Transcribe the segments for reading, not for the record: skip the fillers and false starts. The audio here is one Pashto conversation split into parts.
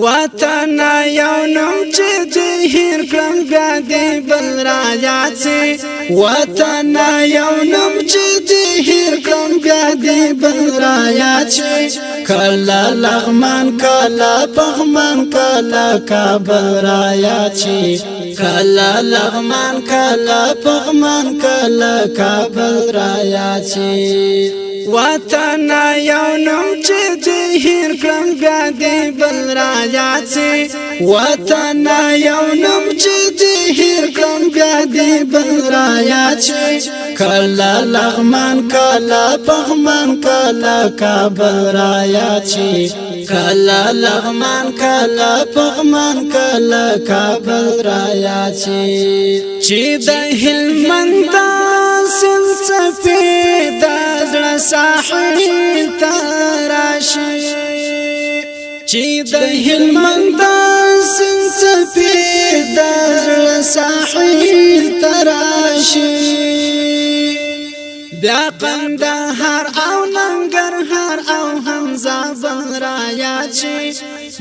وطن یو نوم چې دې هیر کړم بیا دې بل را یاد سي وطن یو نوم چې دې هیر کړم بیا دې بل را یاد سي کله لغمان کله پغمان کله کابل را یاد سي کله لغمان کله پغمان کله کابل را یاد سي وطن یو نوم چې دې هیر کړم بیا دې بل را یاد سي وطن یو نوم چې دې هیر کړم بیا دې بل را یاد سي کله لغمان کله پغمان کله کابل را یاد سي کله لغمان کله پغمان کله کابل را یاد سي چې د هلمند سن سفید ساحل تراشي چې د هلمند سن سفید ساحل تراشي بیا قندهار او ننګرهار او حمزه بل را یاد شي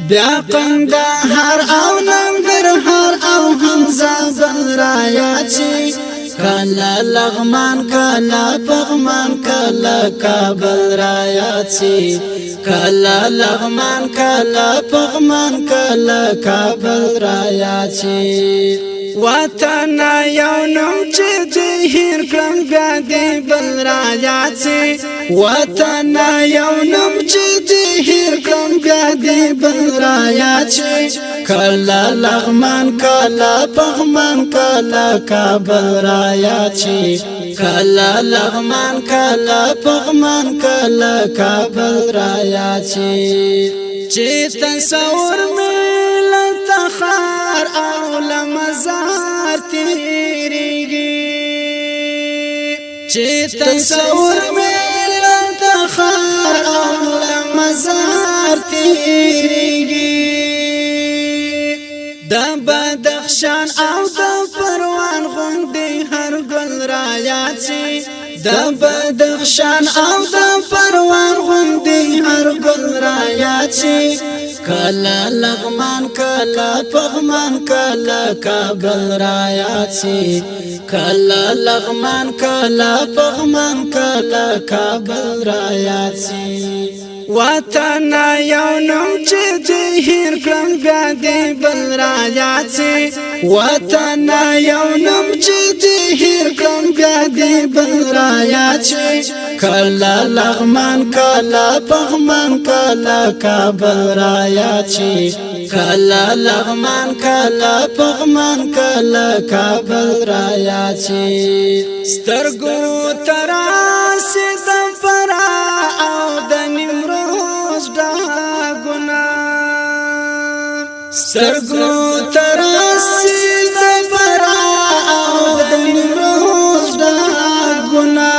بیا قندهار او ننګرهار او حمزه بل را یاد شي کله لغمان کله پغمان کله کابل را یاد سي کله لغمان کله پغمان کله کابل را یاد سي وطن یو نوم چې دې هیر کړم بیا دې بل را یاد سي وطن یو نوم چې دې هیر کړم بیا دې بل را یاد سي کله لغمان کله پغمان کله کابل را یاد سي کله لغمان کله پغمان کله کابل را یاد سي چې تصور مې لتخار او لمزار تیریږي چې تصور مې لتخار او لمزار تیریږي د بدخشان او د پروان غوندې هر ګل را یاد سي د بدخشان او د پروان غوندې هر ګل را یاد سي کله لغمان کله پغمان کله کابل را یاد سي کله لغمان کله پغمان کله کابل را یاد سي وطن یو نوم چې دې هیر کړم بیا دې بل را یاد سي وطن یو نوم چې دې هیر کړم بیا دې بل را یاد سي کله لغمان کله پغمان کله کابل را یاد سي کله لغمان کله پغمان کله کابل را یاد سي سترګو تراسي د فرا او د نیمروز ډاګونه سترګو تراسي د فرا او د نیمروز ډاګونه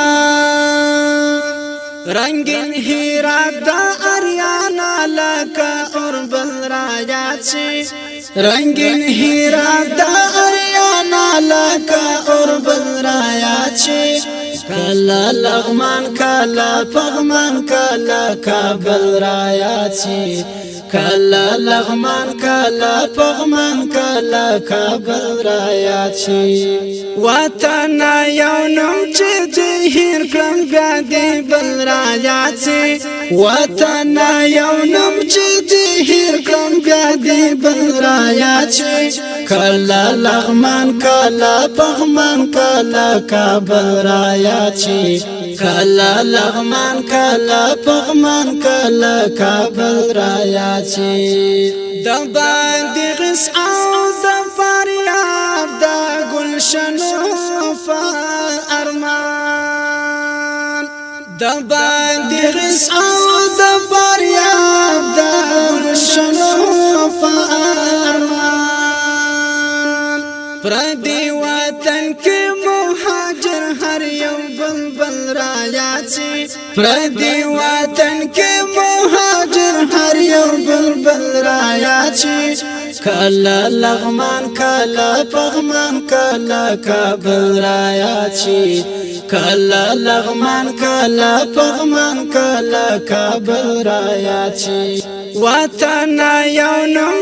رنگین هرات د اریانا لکه اوربل را یاد سي رنگین هرات د اریانا لکه اوربل را یاد سي کله لغمان کله پغمان کله کابل را یاد سي کله لغمان کله پغمان کله کابل را یاد سي وطن یو نوم چې دې هیر کړم بیا دې بل را یاد سي وطن یو نوم چې دې هیر کړم بیا دې بل را یاد سي کله لغمان کله پغمان کله کابل را یاد سي کله لغمان کله پغمان کله کابل را یاد سي د باندې غس او د فریاد د گلشنو په ارمان د باندې غس او د فریاد د گلشنو په ارمان پردي وطن کې مهاجر هر یو بلبل را یاد سي پردي وطن کې مهاجر هر یو بلبل را یاد سي کله لغمان کله پغمان کله کابل را یاد سي کله لغمان کله پغمان کله کابل را یاد سي وطن یو نوم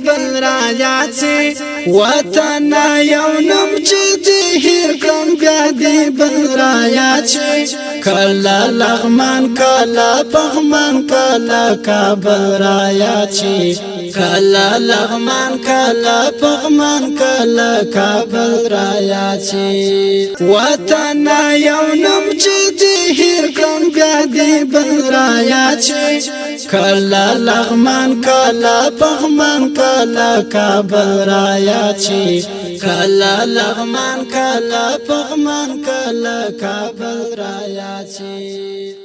بل را یاد شي وطن یو نوم چې دې هیر کړم بیا دې بل را یاد شي کله لغمان کله پغمان کله کابل را یاد شي کله لغمان کله پغمان کله کابل را یاد شي وطن یو نوم چې دې هیر کړم بیا دې بل را یاد شي کله لغمان کله پغمان کله کابل را یاد شي کله لغمان کله پغمان کله کابل را یاد شي